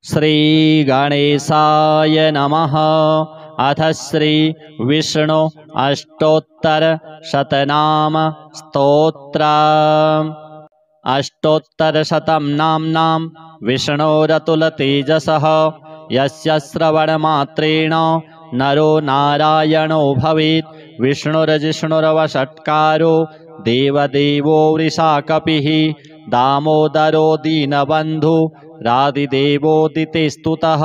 श्रीगणेशाय नमः। अथ श्री विष्णु अष्टोत्तरशतनाम स्तोत्र। अष्टोत्तरशतं नाम्नां विष्णोरतुलतेजसः यस्य श्रवणमात्रेण नरो नारायणो भवेत्। विष्णुर्जिष्णुरवषट्कारो देवदेवो वृषाकपिः दामोदरो दीनबन्धु रादिदेवोदिते स्तुतः।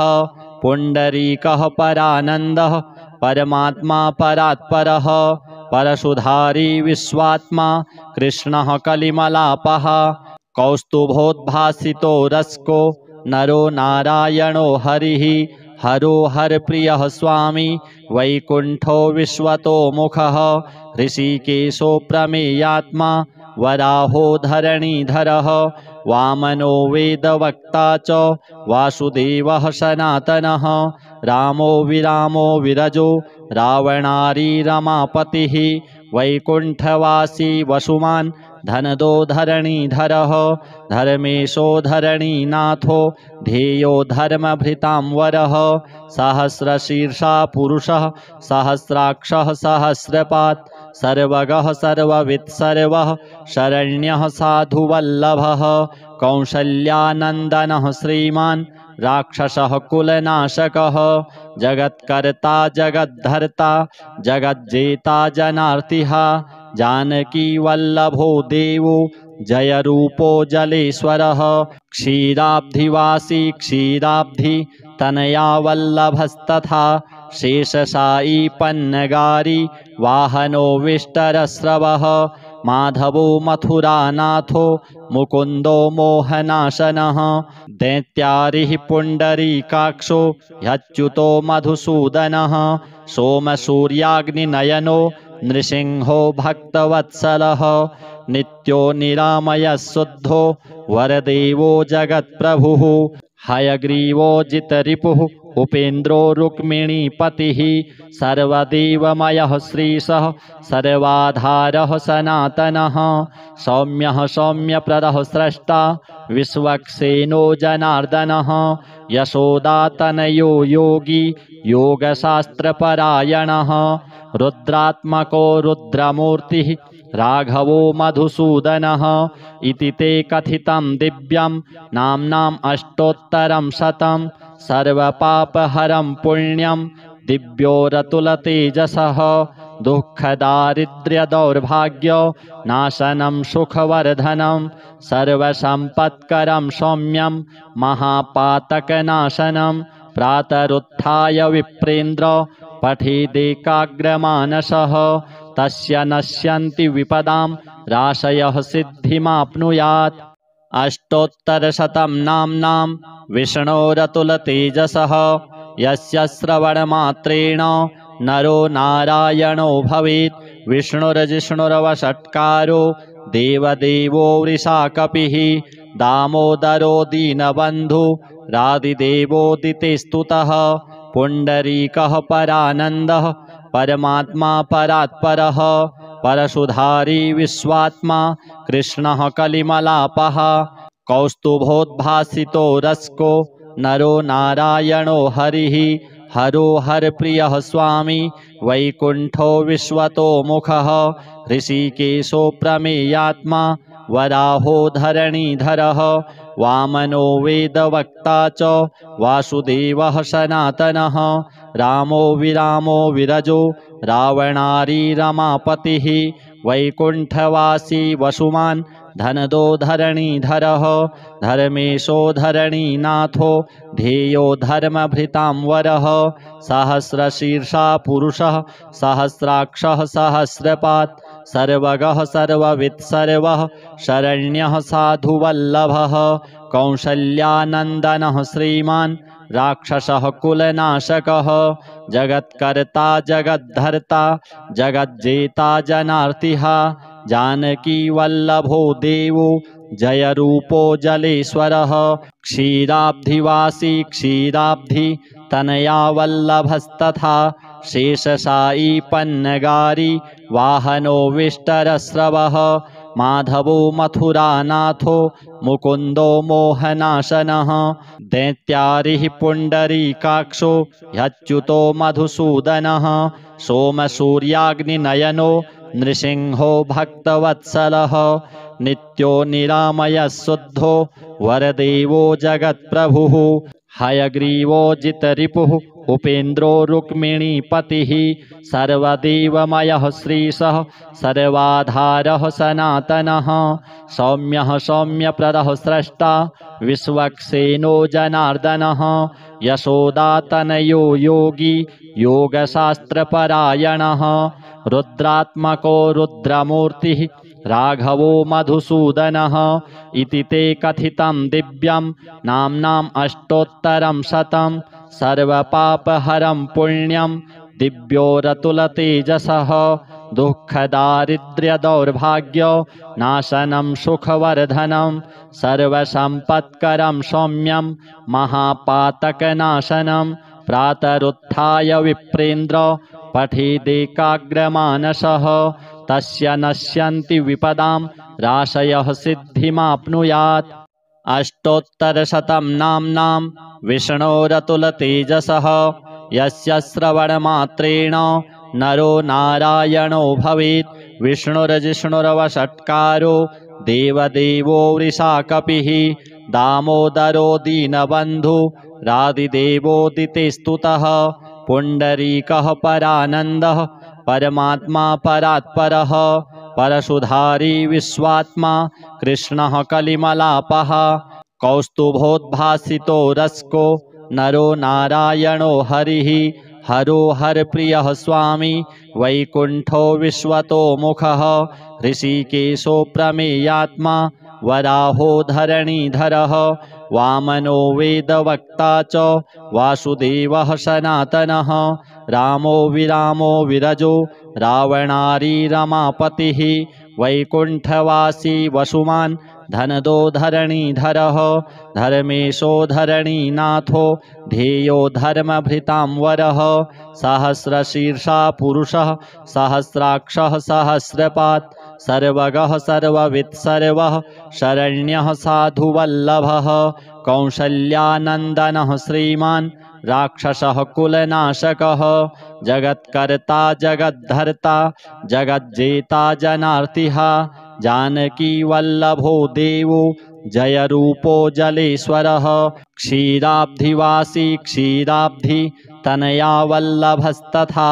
पुण्डरीकः परानन्दः परमात्मा परात्परः परशुधारी विश्वात्मा कृष्णः कलिमलापः कौस्तुभोद्भासितो रस्को नरो नारायणो हरिः हरो हरप्रियः स्वामी वैकुण्ठो विश्वतो मुखः ऋषिकेशो प्रमेयात्मा वराहो धरणीधरः वामनो वेदवक्ता च वासुदेवः सनातनः रामो विरामो विरजो रावणारी रमापतिः वैकुण्ठवासी वसुमान् धनदो धरणीधरः धर्मेशो धरणीनाथो ध्येयो धर्मभृतां वरः सहस्रशीर्षा पुरुषः सहस्राक्षः सहस्रपात् सर्वगः सर्ववित् सर्वः शरण्यः साधुवल्लभः कौसल्यानन्दनः श्रीमान् राक्षसः कुलनाशकः जगत्कर्ता जगद्धर्ता जगज्जेता जनार्तिः जानकी वल्लभो देवो जयरूपो जलेश्वरः क्षीराब्धिवासी क्षीराब्धि तनया वल्लभस्तथा शेषशायी पन्नगारी वाहनो विष्टरस्रवः माधवो मथुरानाथो मुकुन्दो मोहनाशनः दैत्यारिः पुण्डरीकाक्षो ह्यच्युतो मधुसूदनः सोमसूर्याग्निनयनो नृसिंहो भक्तवत्सलः नित्यो निरामयः शुद्धो वरदेवो जगत्प्रभुः हयग्रीवो जितरिपुः उपेन्द्रो रुक्मिणीपतिः सर्वदेवमयः श्रीशः सर्वाधारः सनातनः सौम्यः सौम्यप्रदः स्रष्टा विश्वक्सेनो जनार्दनः यशोदातनयो योगी योगशास्त्रपरायणः रुद्रात्मको रुद्रमूर्तिः राघवो मधुसूदनः इति ते कथितं दिव्यं नाम्नाम् अष्टोत्तरं शतं सर्वपापहरं पुण्यं दिव्योरतुलतेजसः दुःखदारिद्र्यदौर्भाग्य नाशनं सुखवर्धनं सर्वसम्पत्करं सौम्यं महापातकनाशनं प्रातरुत्थाय विप्रेन्द्र पठेदेकाग्रमानसः तस्य नश्यन्ति विपदां राशयः सिद्धिमाप्नुयात्। अष्टोत्तरशतं नाम्नां विष्णोरतुलतेजसः यस्य श्रवणमात्रेण नरो नारायणो भवेत्। विष्णुर्जिष्णुरवषट्कारो देवदेवो वृषाकपिः दामोदरो दीनबन्धु रादिदेवोदिते स्तुतः पुण्डरीकः परानन्दः परमात्मा परात्परः परशुधारी विश्वात्मा कृष्णः कलिमलापः कौस्तुभोद्भासितो रस्को नरो नारायणो हरिः हरो हरप्रियः स्वामी वैकुण्ठो विश्वतो मुखः ऋषिकेशो प्रमेयात्मा वराहो धरणीधरः वामनो वेदवक्ता च वासुदेवः सनातनः रामो विरामो विरजो रावणारी रमापतिः वैकुण्ठवासी वसुमान् धनदो धरणीधरः धर्मेशो धरणीनाथो ध्येयो धर्मभृतां वरः सहस्रशीर्षा पुरुषः सहस्राक्षः सहस्रपात् सर्वगः सर्ववित् सर्वः शरण्यः साधुवल्लभः कौसल्यानन्दनः श्रीमान् राक्षसः कुलनाशकः जगत्कर्ता जगद्धर्ता जगज्जेता जनार्तिः जानकी वल्लभो देवो जयरूपो जलेश्वरः क्षीराब्धिवासी क्षीराब्धि तनया वल्लभस्तथा शेषशायी पन्नगारी वाहनो विष्टरस्रवः माधवो मथुरानाथो मुकुन्दो मोहनाशनः दैत्यारिः पुण्डरीकाक्षो ह्यच्युतो मधुसूदनः सोमसूर्याग्निनयनो नृसिंहो भक्तवत्सलः नित्यो निरामयः शुद्धो वरदेवो जगत्प्रभुः हयग्रीवो जितरिपुः उपेन्द्रो रुक्मिणीपतिः सर्वदेवमयः श्रीशः सर्वाधारः सनातनः सौम्यः सौम्यप्रदः स्रष्टा विश्वक्सेनो जनार्दनः यशोदातनयो योगी योगशास्त्रपरायणः रुद्रात्मको रुद्रमूर्तिः राघवो मधुसूदनः इति ते कथितं दिव्यं नाम्नाम् अष्टोत्तरं शतं सर्वपापहरं पुण्यं दिव्योरतुलतेजसः दुःखदारिद्र्यदौर्भाग्य नाशनं सुखवर्धनं सर्वसम्पत्करं सौम्यं महापातकनाशनं प्रातरुत्थाय विप्रेन्द्र पठेदेकाग्रमानसः तस्य नश्यन्ति विपदां राशयः सिद्धिमाप्नुयात् अष्टोत्तरशतं नाम्नां विष्णोरतुलतेजसः यस्य श्रवणमात्रेण नरो नारायणो भवेत् विष्णुर्जिष्णुरवषट्कारो देवदेवो वृषाकपिः दामोदरो दीनबन्धु रादिदेवोदिते स्तुतः पुण्डरीकः परानन्दः परमात्मा परात्परः परशुधारी विश्वात्मा कृष्णः कलिमलापः कौस्तुभोद्भासितो रस्को नरो नारायणो हरिः हरो हरप्रियः स्वामी वैकुण्ठो विश्वतो मुखः ऋषिकेशो प्रमेयात्मा वराहो धरणीधरः वामनो वेदवक्ता च वासुदेवः सनातनः रामो विरामो विरजो रावणारी रमापतिः वैकुण्ठवासी वसुमान् धनदो धरणीधरः धर्मेशो धरणीनाथो ध्येयो धर्मभृतां वरः सहस्रशीर्षा पुरुषः सहस्राक्षः सहस्रपात् सर्वगः सर्ववित् सर्वः शरण्यः साधुवल्लभः कौसल्यानन्दनः श्रीमान् राक्षसः कुलनाशकः जगत्कर्ता जगद्धर्ता जगज्जेता जनार्तिः जानकीवल्लभो देवो जयरूपो जलेश्वरः क्षीराब्धिवासी क्षीराब्धि तनया वल्लभस्तथा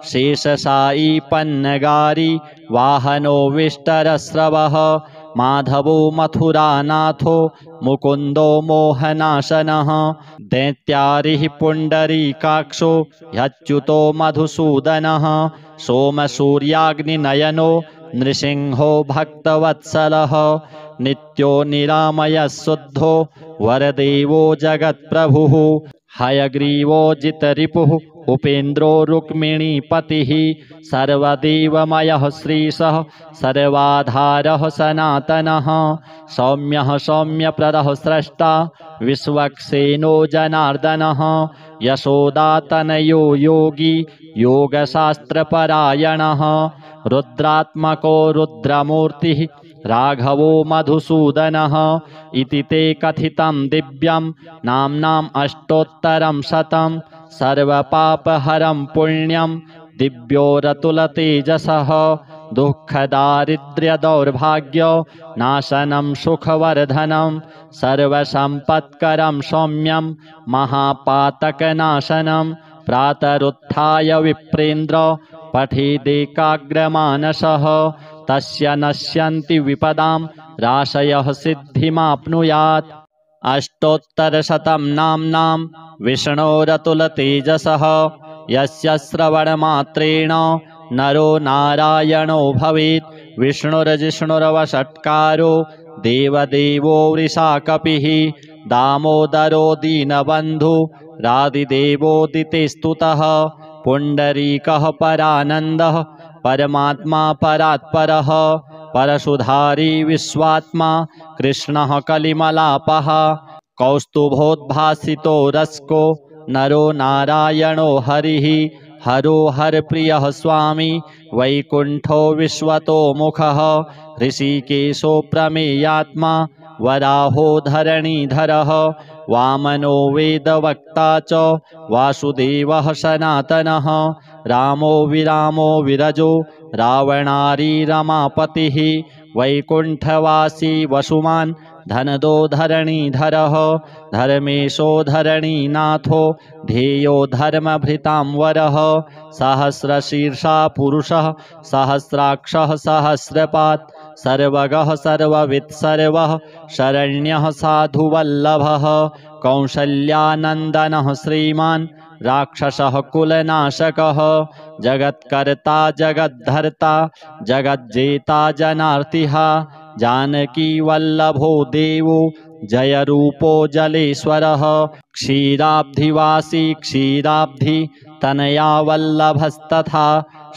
शेषशायी पन्नगारी वाहनो विष्टरस्रवः माधवो मथुरानाथो मुकुन्दो मोहनाशनः दैत्यारिः पुण्डरीकाक्षो ह्यच्युतो मधुसूदनः सोमसूर्याग्निनयनो नृसिंहो भक्तवत्सलः नित्यो निरामयः शुद्धो वरदेवो जगत्प्रभुः हयग्रीवो जितरिपुः उपेन्द्रो रुक्मिणीपतिः सर्वदेवमयः श्रीशः सर्वाधारः सनातनः सौम्यः सौम्यप्रदः स्रष्टा विश्वक्सेनो जनार्दनः यशोदातनयो योगी योगशास्त्रपरायणः रुद्रात्मको रुद्रमूर्तिः राघवो मधुसूदनः इति ते कथितं दिव्यं नाम्नाम् अष्टोत्तरं शतं सर्वपापहरं पुण्यं दिव्योरतुलतेजसः दुःखदारिद्र्यदौर्भाग्य नाशनं सुखवर्धनं सर्वसम्पत्करं सौम्यं महापातकनाशनं प्रातरुत्थाय विप्रेन्द्र पठेदेकाग्रमानसः तस्य नश्यन्ति विपदां राशयः सिद्धिमाप्नुयात् अष्टोत्तरशतं नाम्नां विष्णोरतुलतेजसः यस्य श्रवणमात्रेण नरो नारायणो भवेत् विष्णुर्जिष्णुरवषट्कारो देवदेवो वृषाकपिः दामोदरो दीनबन्धु रादिदेवोदिते स्तुतः पुण्डरीकः परानन्दः परमात्मा परात्परः परशुधारी विश्वात्मा कृष्णः कलिमलापः कौस्तुभोद्भासितो रस्को नरो नारायणो हरिः हरो हरप्रियः स्वामी वैकुण्ठो विश्वतोमुखः ऋषिकेशो प्रमेयात्मा वराहो धरणीधरः वामनो वेदवक्ता च वासुदेवः सनातनः रामो विरामो विरजो रावणारी रमापतिः वैकुण्ठवासी वसुमान् धनदो धरणीधरः धर्मेशो धरणीनाथो ध्येयो धर्मभृतां वरः सहस्रशीर्षा पुरुषः सहस्राक्षः सहस्रपात् सर्वगः सर्ववित् सर्वः शरण्यः साधुवल्लभः कौसल्यानन्दनः श्रीमान् राक्षसः कुलनाशकः जगत्कर्ता जगद्धर्ता जगज्जेता जनार्तिः जानकी वल्लभो देवो जयरूपो जलेश्वरः क्षीराब्धिवासी क्षीराब्धि तनया वल्लभस्तथा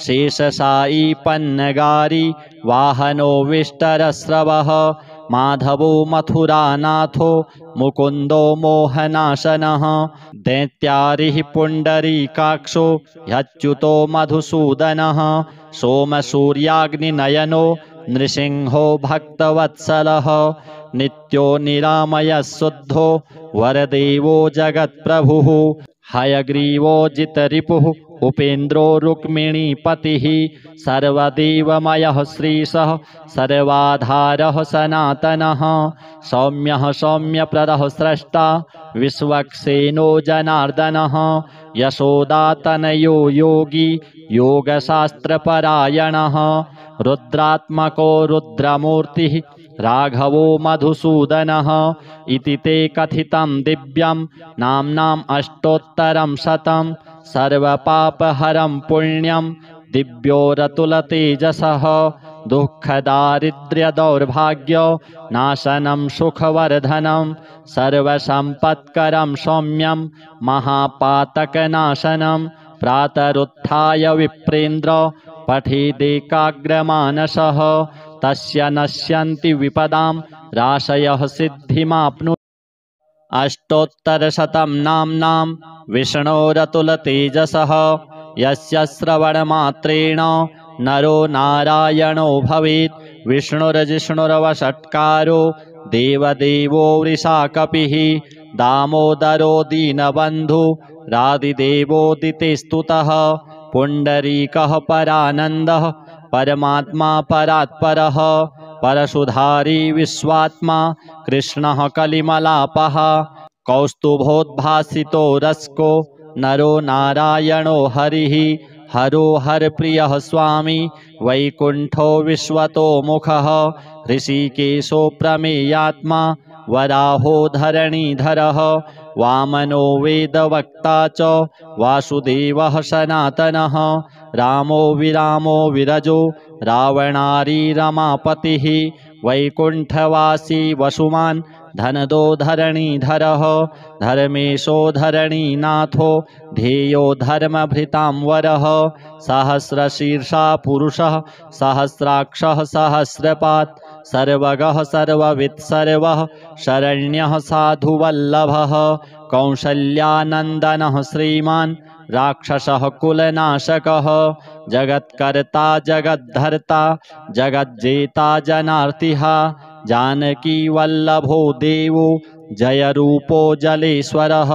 शेषशायी पन्नगारी वाहनो विष्टरस्रवः माधवो मथुरानाथो मुकुन्दो मोहनाशनः दैत्यारिः पुण्डरीकाक्षो ह्यच्युतो मधुसूदनः सोमसूर्याग्निनयनो नृसिंहो भक्तवत्सलः नित्यो निरामयः शुद्धो वरदेवो जगत्प्रभुः हयग्रीवो जितरिपुः उपेन्द्रो रुक्मिणीपतिः सर्वदेवमयः श्रीशः सर्वाधारः सनातनः सौम्यः सौम्यप्रदः स्रष्टा विश्वक्सेनो जनार्दनः यशोदातनयो योगी योगशास्त्रपरायणः रुद्रात्मको रुद्रमूर्तिः राघवो मधुसूदनः इति ते कथितं दिव्यं नाम्नाम् अष्टोत्तरं शतं सर्वपापहरं पुण्यं दिव्योरतुलतेजसः दुःखदारिद्र्यदौर्भाग्य नाशनं सुखवर्धनं सर्वसम्पत्करं सौम्यं महापातकनाशनं प्रातरुत्थाय विप्रेन्द्र पठेदेकाग्रमानसः तस्य नश्यन्ति विपदां राशयः सिद्धिमाप्नु अष्टोत्तरशतं नाम्नां विष्णोरतुलतेजसः यस्य श्रवणमात्रेण नरो नारायणो भवेत् विष्णुर्जिष्णुरवषट्कारो देवदेवो वृषाकपिः दामोदरो दीनबन्धु रादिदेवोदिते स्तुतः पुण्डरीकः परानन्दः परमात्मा परात्परः परशुधारी विश्वात्मा कृष्णः कलिमलापः कौस्तुभोद्भासितो रस्को नरो नारायणो हरिः हरो हरप्रियः स्वामी वैकुण्ठो विश्वतोमुखः ऋषिकेशो प्रमेयात्मा वराहो धरणीधरः वामनो वेदवक्ता च वासुदेवः सनातनः रामो विरामो विरजो रावणारी रमापतिः वैकुण्ठवासी वसुमान् धनदो धरणीधरः धर्मेशो धरणीनाथो ध्येयो धर्मभृतां वरः सहस्रशीर्षा पुरुषः सहस्राक्षः सहस्रपात् सर्वगः सर्ववित् सर्वः शरण्यः साधुवल्लभः कौसल्यानन्दनः श्रीमान् राक्षसः कुलनाशकः जगत्कर्ता जगद्धर्ता जगज्जेता जनार्तिः जानकी वल्लभो देवो जयरूपो जलेश्वरः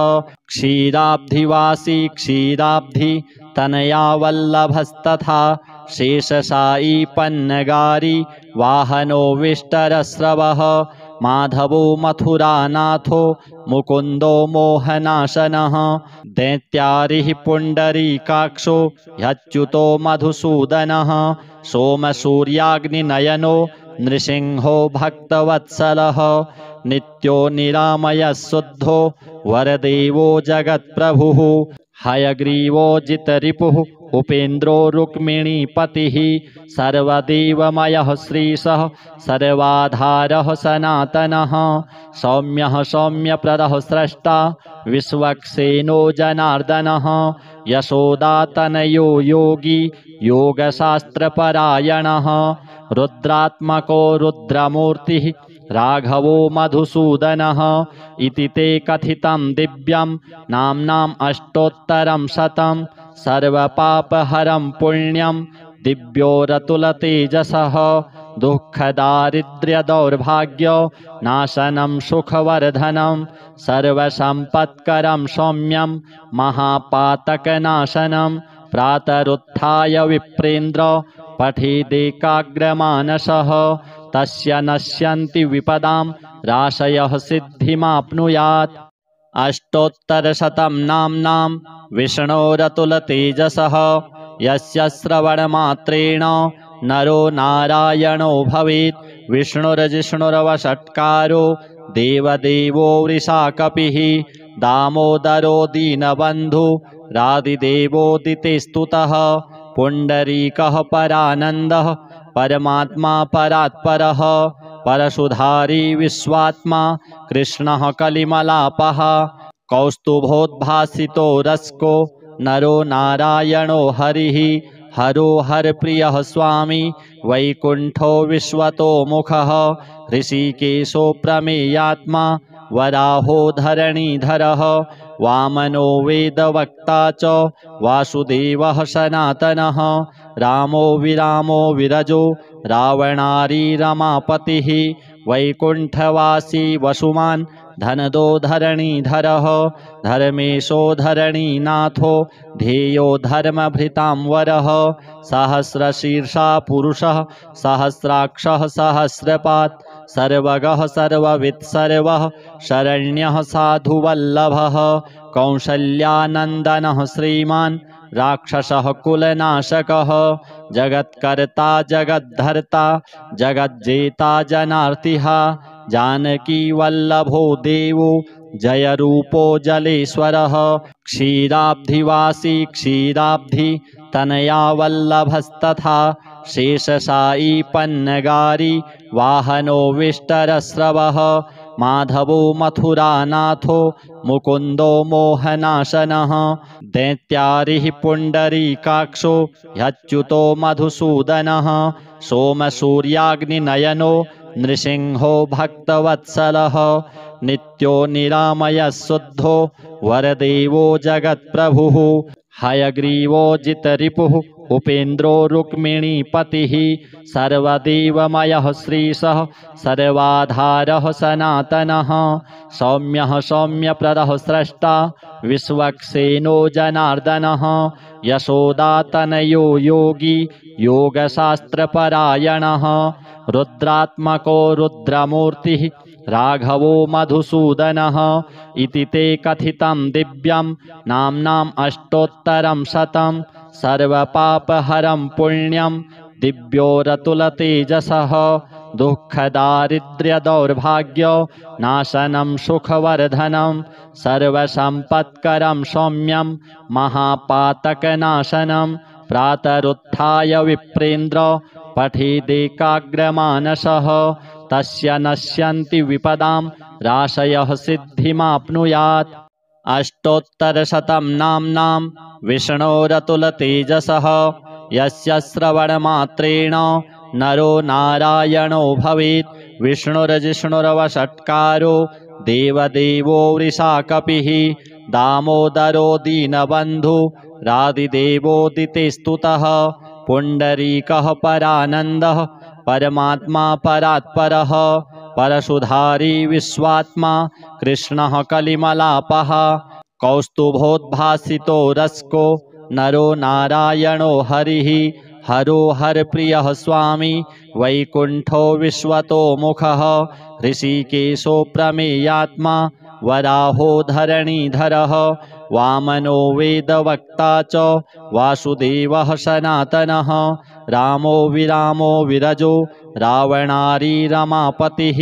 क्षीराब्धिवासी क्षीराब्धि तनया वल्लभस्तथा शेषशायी पन्नगारी वाहनो विष्टरस्रवः माधवो मथुरानाथो मुकुन्दो मोहनाशनः दैत्यारिः पुण्डरीकाक्षो ह्यच्युतो मधुसूदनः सोमसूर्याग्निनयनो नृसिंहो भक्तवत्सलः नित्यो निरामयः शुद्धो वरदेवो जगत्प्रभुः हयग्रीवो जितरिपुः उपेन्द्रो रुक्मिणीपतिः सर्वदेवमयः श्रीशः सर्वाधारः सनातनः सौम्यः सौम्यप्रदः स्रष्टा विश्वक्सेनो जनार्दनः यशोदातनयो योगी योगशास्त्रपरायणः रुद्रात्मको रुद्रमूर्तिः राघवो मधुसूदनः इति ते कथितं दिव्यं नाम्नाम् अष्टोत्तरं शतं सर्वपापहरं पुण्यं दिव्योरतुलतेजसः दुःखदारिद्र्यदौर्भाग्यो नाशनं सुखवर्धनं सर्वसम्पत्करं सौम्यं महापातकनाशनं प्रातरुत्थाय विप्रेन्द्र पठेदेकाग्रमानसः तस्य नश्यन्ति विपदां राशयः सिद्धिमाप्नुयात्। अष्टोत्तरशतं नाम्नां विष्णोरतुलतेजसः यस्य श्रवणमात्रेण नरो नारायणो भवेत्। विष्णुर्जिष्णुरवषट्कारो देवदेवो वृषाकपिः दामोदरो दीनबन्धुरादिदेवोदिते स्तुतः पुण्डरीकः परानन्दः परमात्मा परात्परः परशुधारी विश्वात्मा कृष्णः कलिमलापः कौस्तुभोद्भासितो रस्को नरो नारायणो हरिः हरो हरप्रियः स्वामी वैकुण्ठो विश्वतो मुखः ऋषिकेशो प्रमेयात्मा वराहो धरणीधरः वामनो वेदवक्ता च वासुदेवः सनातनः रामो विरामो विरजो रावणारी रमापतिः वैकुण्ठवासी वसुमान् धनदो धरणीधरः धर्मेशो धरणीनाथो ध्येयो धर्मभृतां वरः सहस्रशीर्षा पुरुषः सहस्राक्षः सहस्रपात् सर्वगः सर्ववित् सर्वः शरण्यः साधुवल्लभः कौसल्यानन्दनः श्रीमान् राक्षसः कुलनाशकः जगत्कर्ता जगद्धर्ता जगज्जेता जनार्तिः जानकी वल्लभो देवो जयरूपो जलेश्वरः क्षीराब्धिवासी क्षीराब्धि तनया वल्लभस्तथा शेषशायी पन्नगारी वाहनो विष्टरस्रवः माधवो मथुरानाथो मुकुन्दो मोहनाशनः दैत्यारिः पुण्डरीकाक्षो ह्यच्युतो मधुसूदनः सोमसूर्याग्निनयनो नृसिंहो भक्तवत्सलः नित्यो निरामयः शुद्धो वरदेवो जगत्प्रभुः हयग्रीवो जितरिपुः उपेन्द्रो रुक्मिणीपतिः सर्वदेवमयः श्रीशः सर्वाधारः सनातनः सौम्यः सौम्यप्रदः स्रष्टा विश्वक्सेनो जनार्दनः यशोदातनयो योगी योगशास्त्रपरायणः रुद्रात्मको रुद्रमूर्तिः राघवो मधुसूदनः इति ते कथितं दिव्यं नाम्नाम् अष्टोत्तरं शतं सर्वपापहरं पुण्यं दिव्योरतुलतेजसः दुःखदारिद्र्यदौर्भाग्यो नाशनं सुखवर्धनं सर्वसम्पत्करं सौम्यं महापातकनाशनं प्रातरुत्थाय विप्रेन्द्र पठेदेकाग्रमानसः तस्य नश्यन्ति विपदां राशयः सिद्धिमाप्नुयात्। अष्टोत्तरशतं नाम्नां विष्णोरतुलतेजसः यस्य श्रवणमात्रेण नरो नारायणो भवेत्। विष्णुर्जिष्णुरवषट्कारो देवदेवो वृषाकपिः दामोदरो दीनबन्धुरादिदेवोदिते स्तुतः पुण्डरीकः परानन्दः परमात्मा परात्परः परशुधारी विश्वात्मा कृष्णः कलिमलापः कौस्तुभोद्भासितो रस्को नरो नारायणो हरिः हरो हरप्रियः स्वामी वैकुण्ठो विश्वतो मुखः ऋषिकेशो प्रमेयात्मा वराहो धरणीधरः वामनो वेदवक्ता च वासुदेवः सनातनः रामो विरामो विरजो रावणारी रमापतिः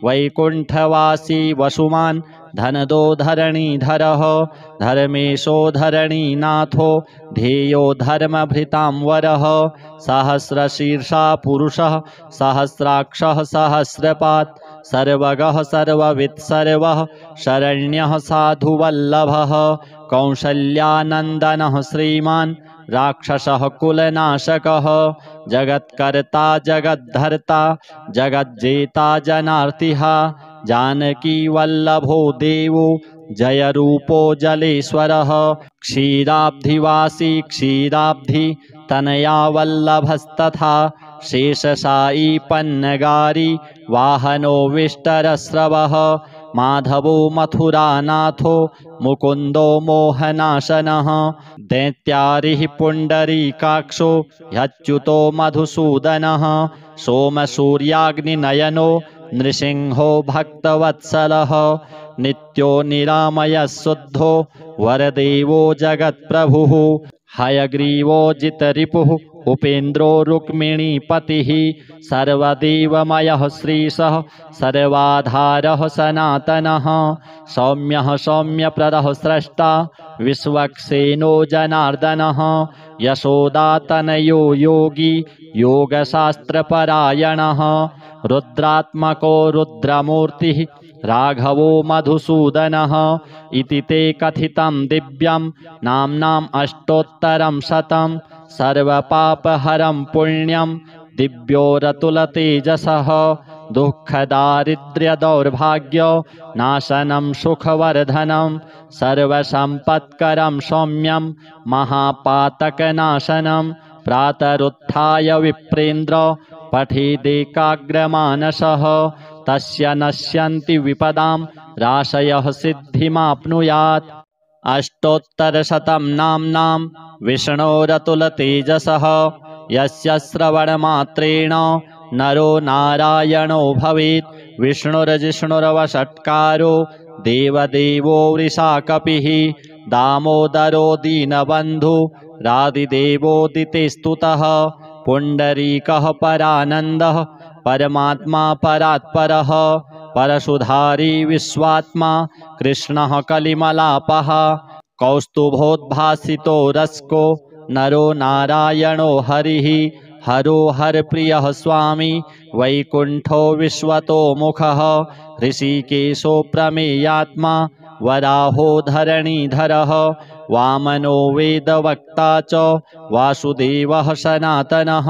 वैकुण्ठवासी वसुमान् धनदो धरणीधरः धर्मेशो धरणीनाथो ध्येयो धर्मभृतां वरः सहस्रशीर्षा पुरुषः सहस्राक्षः सहस्रपात् सर्वगः सर्ववित् सर्वः शरण्यः साधुवल्लभः कौसल्यानन्दनः श्रीमान् राक्षसः कुलनाशकः जगत्कर्ता जगद्धर्ता जगज्जेता जनार्तिः जानकी वल्लभो देवो जयरूपो जलेश्वरः क्षीराब्धिवासी क्षीराब्धि तनया वल्लभस्तथा शेषशायी पन्नगारी वाहनो विष्टरस्रवः माधवो मथुरानाथो मुकुन्दो मोहनाशनः दैत्यारिः पुण्डरीकाक्षो ह्यच्युतो मधुसूदनः सोमसूर्याग्निनयनो नृसिंहो भक्तवत्सलः नित्यो निरामयः शुद्धो वरदेवो जगत्प्रभुः हयग्रीवो जितरिपुः उपेन्द्रो रुक्मिणीपतिः सर्वदेवमयः श्रीशः सर्वाधारः सनातनः सौम्यः सौम्यप्रदः स्रष्टा विश्वक्सेनो जनार्दनः यशोदातनयो योगी योगशास्त्रपरायणः रुद्रात्मको रुद्रमूर्तिः राघवो मधुसूदनः इति ते कथितं दिव्यं नाम्नाम् अष्टोत्तरं शतं सर्वपापहरं पुण्यं दिव्योरतुलतेजसः दुःखदारिद्र्यदौर्भाग्य नाशनं सुखवर्धनं सर्वसम्पत्करं सौम्यं महापातकनाशनं प्रातरुत्थाय विप्रेन्द्र पठेदेकाग्रमानसः तस्य नश्यन्ति विपदां राशयः सिद्धिमाप्नुयात् अष्टोत्तरशतं नाम्नां विष्णोरतुलतेजसः यस्य श्रवणमात्रेण नरो नारायणो भवेत् विष्णुर्जिष्णुरवषट्कारो देवदेवो वृषाकपिः दामोदरो दीनबन्धु रादिदेवोदिते स्तुतः पुण्डरीकः परानन्दः परमात्मा परात्परः परशुधारी विश्वात्मा कृष्णः कलिमलापः कौस्तुभोद्भासितो रस्को नरो नारायणो हरिः हरो हरप्रियः स्वामी वैकुण्ठो विश्वतो मुखः ऋषिकेशो प्रमेयात्मा वराहो धरणीधरः वामनो वेदवक्ता च वासुदेवः सनातनः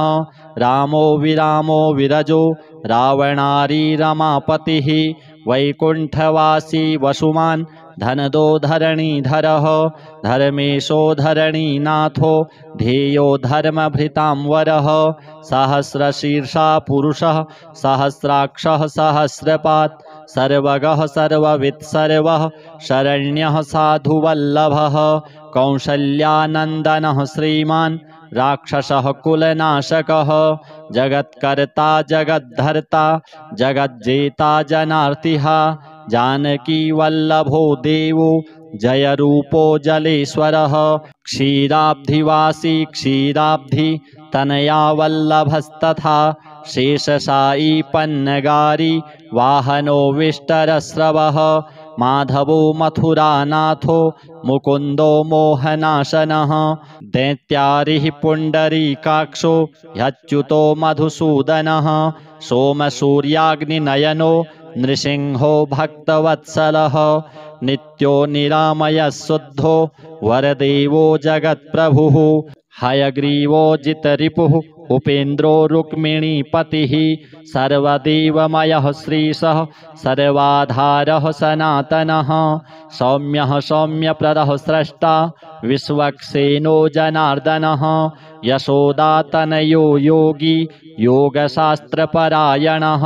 रामो विरामो विरजो रावणारी रमापतिः वैकुण्ठवासी वसुमान् धनदो धरणीधरः धर्मेशो धरणीनाथो ध्येयो धर्मभृतां वरः सहस्रशीर्षा पुरुषः सहस्राक्षः सहस्रपात् सर्वगः सर्ववित् सर्वः शरण्यः साधुवल्लभः कौसल्यानन्दनः श्रीमान् राक्षसः कुलनाशकः जगत्कर्ता जगद्धर्ता जगज्जेता जनार्तिः जानकी वल्लभो देवो जयरूपो जलेश्वरः क्षीराब्धिवासी क्षीराब्धि तनया वल्लभस्तथा शेषशायी पन्नगारी वाहनो विष्टरस्रवः माधवो मथुरानाथो मुकुन्दो मोहनाशनः दैत्यारिः पुण्डरीकाक्षो ह्यच्युतो मधुसूदनः सोमसूर्याग्निनयनो नृसिंहो भक्तवत्सलः नित्यो निरामयः शुद्धो वरदेवो जगत्प्रभुः हयग्रीवो जितरिपुः उपेन्द्रो रुक्मिणीपतिः सर्वदेवमयः श्रीशः सर्वाधारः सनातनः सौम्यः सौम्यप्रदः स्रष्टा विश्वक्सेनो जनार्दनः यशोदातनयो योगी योगशास्त्रपरायणः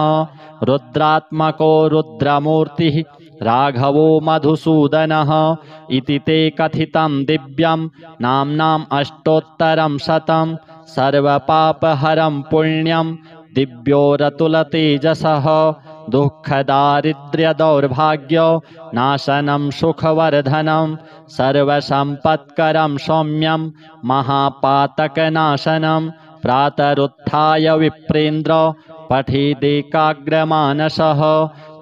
रुद्रात्मको रुद्रमूर्तिः राघवो मधुसूदनः इति ते कथितं दिव्यं नाम्नाम् अष्टोत्तरं शतं सर्वपापहरं पुण्यं दिव्योरतुलतेजसः दुःखदारिद्र्यदौर्भाग्य नाशनं सुखवर्धनं सर्वसम्पत्करं सौम्यं महापातकनाशनं प्रातरुत्थाय विप्रेन्द्र पठेदेकाग्रमानसः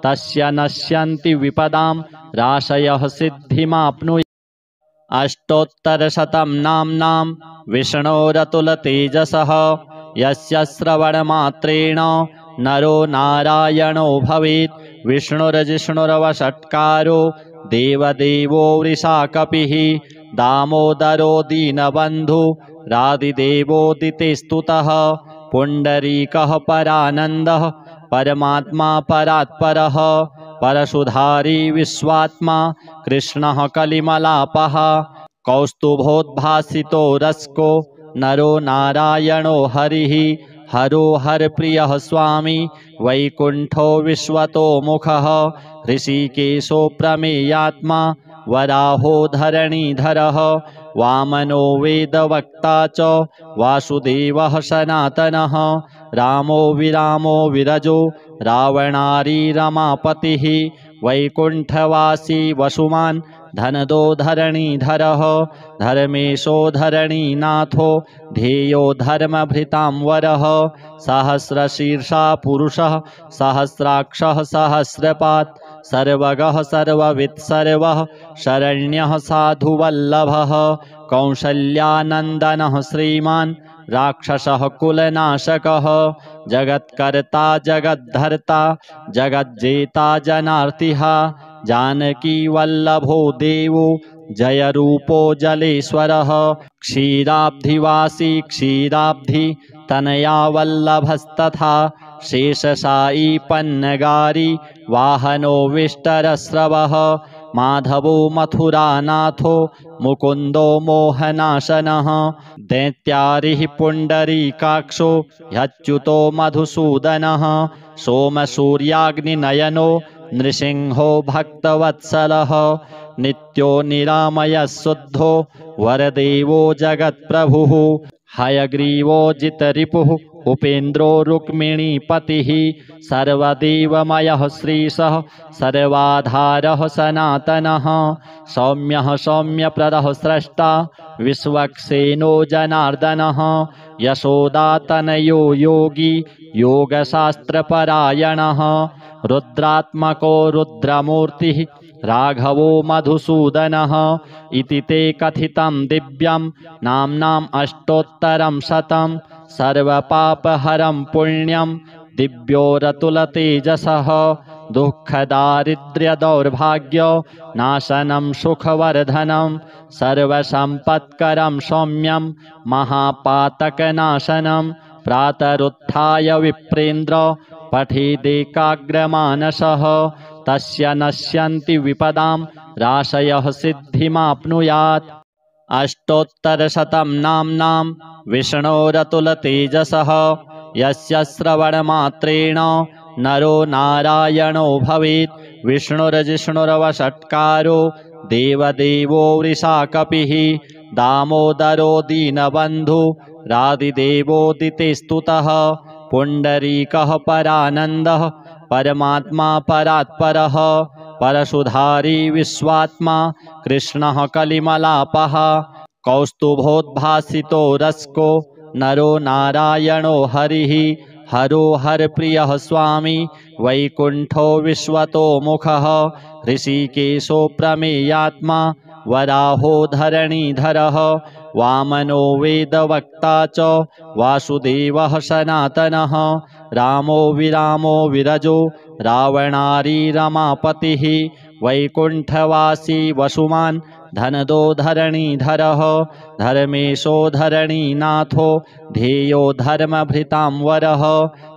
तस्य नश्यन्ति विपदां राशयः सिद्धिमाप्नुयात् अष्टोत्तरशतं नाम्नां विष्णोरतुलतेजसः यस्य श्रवणमात्रेण नरो नारायणो भवेत् विष्णुर्जिष्णुरवषट्कारो देवदेवो वृषाकपिः दामोदरो दीनबन्धु रादिदेवोदिते स्तुतः पुण्डरीकः परानन्दः परमात्मा परात्परः परशुधारी विश्वात्मा कृष्णः कलिमलापः कौस्तुभोद्भासितो रस्को नरो नारायणो हरिः हरो हरप्रियः स्वामी वैकुण्ठो विश्वतो मुखः ऋषिकेशो प्रमेयात्मा वराहो धरणीधरः वामनो वेदवक्ता च वासुदेवः सनातनः रामो विरामो विरजो रावणारी रमापतिः वैकुण्ठवासी वसुमान् धनदो धरणीधरः धर्मेशो धरणीनाथो ध्येयो धर्मभृतां वरः सहस्रशीर्षा पुरुषः सहस्राक्षः सहस्रपात् सर्वगः सर्ववित् सर्वः शरण्यः साधुवल्लभः कौसल्यानन्दनः श्रीमान् राक्षसः कुलनाशकः जगत्कर्ता जगद्धर्ता जगज्जेता जनार्तिः जानकी वल्लभो देवो जय रूपो जलेश्वरः क्षीराब्धिवासी क्षीराब्धि तनया वल्लभस्तथा शेषशायी पन्नगारी वाहनो विष्टरस्रवः माधवो मथुरानाथो मुकुन्दो मोहनाशनः दैत्यारिः पुण्डरीकाक्षो ह्यच्युतो मधुसूदनः सोमसूर्याग्निनयनो नृसिंहो भक्तवत्सलः नित्यो निरामयः शुद्धो वरदेवो जगत्प्रभुः हयग्रीवो जितरिपुः उपेन्द्रो रुक्मिणीपतिः सर्वदेवमयः श्रीशः सर्वाधारः सनातनः सौम्यः सौम्यप्रदः स्रष्टा विश्वक्सेनो जनार्दनः यशोदातनयो योगी योगशास्त्रपरायणः रुद्रात्मको रुद्रमूर्तिः राघवो मधुसूदनः इति ते कथितं दिव्यं नाम्नाम् अष्टोत्तरं शतं सर्वपापहरं पुण्यं दिव्योरतुलतेजसः दुःखदारिद्र्यदौर्भाग्य नाशनं सुखवर्धनं सर्वसम्पत्करं सौम्यं महापातकनाशनं प्रातरुत्थाय विप्रेन्द्र पठेदेकाग्रमानसः तस्य नश्यन्ति विपदां राशयः सिद्धिमाप्नुयात् अष्टोत्तरशतं नाम्नां विष्णोरतुलतेजसः यस्य श्रवणमात्रेण नरो नारायणो भवेत् विष्णुर्जिष्णुरवषट्कारो देवदेवो वृषाकपिः दामोदरो दीनबन्धु रादिदेवोदितेस्तुतः पुण्डरीकः परानन्दः परमात्मा परात्परः परशुधारी विश्वात्मा कृष्णः कलिमलापः कौस्तुभोद्भासितो रस्को नरो नारायणो हरिः हरो हरप्रियः स्वामी वैकुण्ठो विश्वतो मुखः ऋषिकेशो प्रमेयात्मा वराहो धरणीधरः वामनो वेदवक्ता च वासुदेवः सनातनः रामो विरामो विरजो रावणारी रमापतिः वैकुण्ठवासी वसुमान् धनदो धरणीधरः धर्मेशो धरणीनाथो ध्येयो धर्मभृतां वरः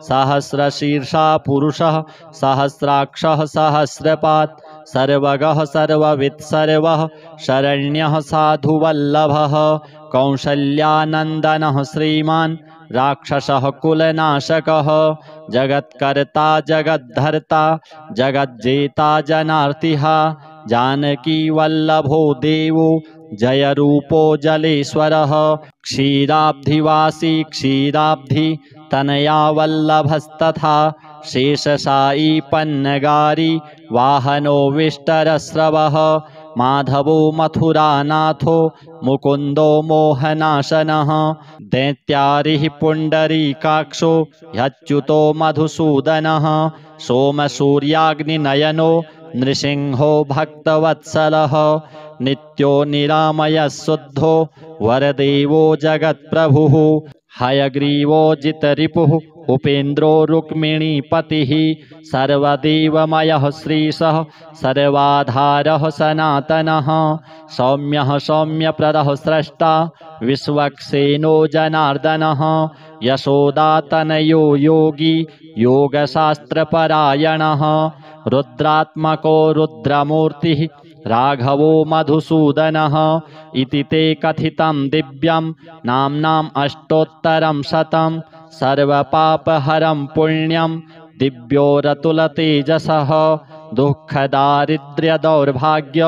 सहस्रशीर्षा पुरुषः सहस्राक्षः सहस्रपात् सर्वगः सर्ववित् सर्वः शरण्यः साधुवल्लभः कौसल्यानन्दनः श्रीमान् राक्षसः कुलनाशकः जगत्कर्ता जगद्धर्ता जगज्जेता जनार्तिः जानकी वल्लभो देवो जय रूपो जलेश्वरः क्षीराब्धिवासी क्षीराब्धि तनया वल्लभस्तथा शेषशायी पन्नगारी वाहनो विष्टरस्रवः माधवो मथुरानाथो मुकुन्दो मोहनाशनः दैत्यारिः पुण्डरीकाक्षो ह्यच्युतो मधुसूदनः सोमसूर्याग्निनयनो नृसिंहो भक्तवत्सलः नित्यो निरामयः शुद्धो वरदेवो जगत्प्रभुः हयग्रीवो जितरिपुः उपेन्द्रो रुक्मिणीपतिः सर्वदेवमयः श्रीशः सर्वाधारः सनातनः सौम्यः सौम्यप्रदः स्रष्टा विश्वक्सेनो जनार्दनः यशोदातनयो योगी योगशास्त्रपरायणः रुद्रात्मको रुद्रमूर्तिः राघवो मधुसूदनः इति ते कथितं दिव्यं नाम्नाम् अष्टोत्तरं शतं सर्वपापहरं पुण्यं दिव्योरतुलतेजसः दुःखदारिद्र्यदौर्भाग्य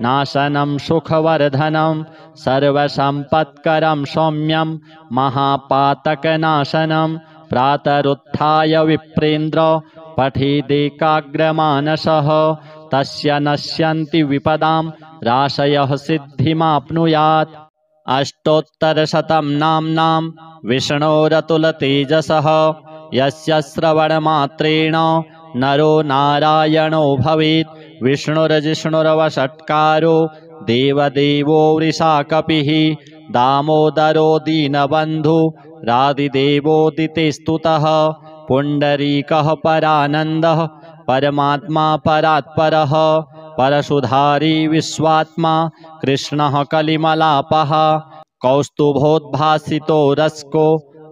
नाशनं सुखवर्धनं सर्वसम्पत्करं सौम्यं महापातकनाशनं प्रातरुत्थाय विप्रेन्द्र पठेदेकाग्रमानसः तस्य नश्यन्ति विपदां राशयः सिद्धिमाप्नुयात्। अष्टोत्तरशतं नाम्नां विष्णोरतुलतेजसः यस्य श्रवणमात्रेण नरो नारायणो भवेत्। विष्णुर्जिष्णुरवषट्कारो देवदेवो वृषाकपिः दामोदरो दीनबन्धु रादिदेवोदिते स्तुतः पुण्डरीकः परानन्दः परमात्मा परात्परः परशुधारी विश्वात्मा कृष्णः कलिमलापः कौस्तुभोद्भासितो रस्को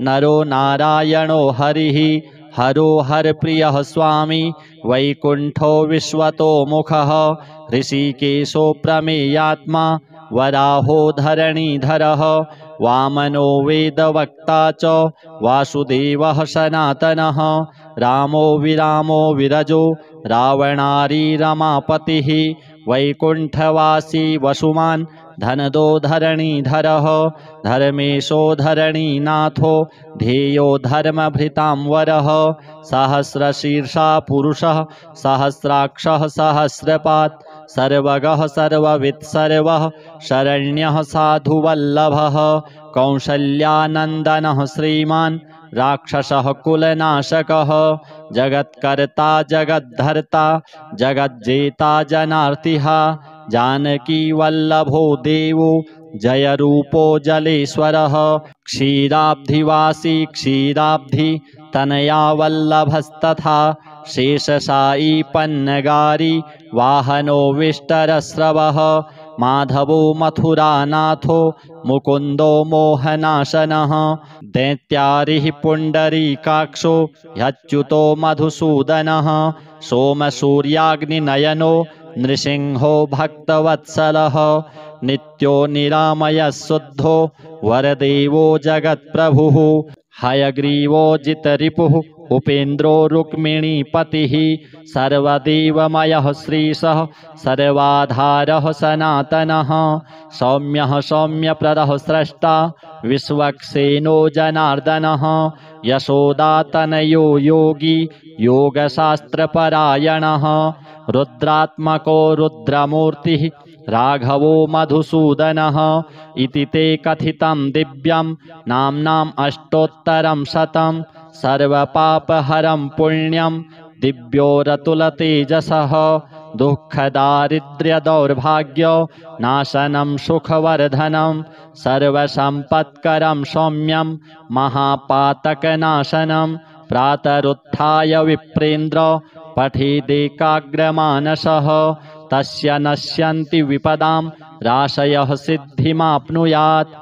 नरो नारायणो हरिः हरो हरप्रियः स्वामी वैकुण्ठो विश्वतो मुखः ऋषिकेशो प्रमेयात्मा वराहो धरणीधरः वामनो वेदवक्ता च वासुदेवः सनातनः रामो विरामो विरजो रावणारी रमापतिः वैकुण्ठवासी वसुमान् धनदो धरणीधरः धर्मेशो धरणीनाथो ध्येयो धर्मभृतां वरः सहस्रशीर्षा पुरुषः सहस्राक्षः सहस्रपात् सर्वगः सर्ववित् सर्वः शरण्यः साधुवल्लभः कौसल्यानन्दनः श्रीमान् राक्षसः कुलनाशकः जगत्कर्ता जगद्धर्ता जगज्जेता जनार्तिः जानकी वल्लभो देवो जयरूपो जलेश्वरः क्षीराब्धिवासी क्षीराब्धि तनया वल्लभस्तथा शेषशायी पन्नगारी वाहनो विष्टरस्रवः माधवो मथुरानाथो मुकुन्दो मोहनाशनः दैत्यारिः पुण्डरीकाक्षो ह्यच्युतो मधुसूदनः सोमसूर्याग्निनयनो नृसिंहो भक्तवत्सलः नित्यो निरामयः शुद्धो वरदेवो जगत्प्रभुः हयग्रीवो जितरिपुः उपेन्द्रो रुक्मिणीपतिः सर्वदेवमयः श्रीशः सर्वाधारः सनातनः सौम्यः सौम्यप्रदः स्रष्टा विश्वक्सेनो जनार्दनः यशोदातनयो योगी योगशास्त्रपरायणः रुद्रात्मको रुद्रमूर्तिः राघवो मधुसूदनः इति ते कथितं दिव्यं नाम्नाम् अष्टोत्तरं शतं सर्वपापहरं पुण्यं दिव्योरतुलतेजसः दुःखदारिद्र्यदौर्भाग्य नाशनं सुखवर्धनं सर्वसम्पत्करं सौम्यं महापातकनाशनं प्रातरुत्थाय विप्रेन्द्र पठेदेकाग्रमानसः तस्य नश्यन्ति विपदां राशयः सिद्धिमाप्नुयात्।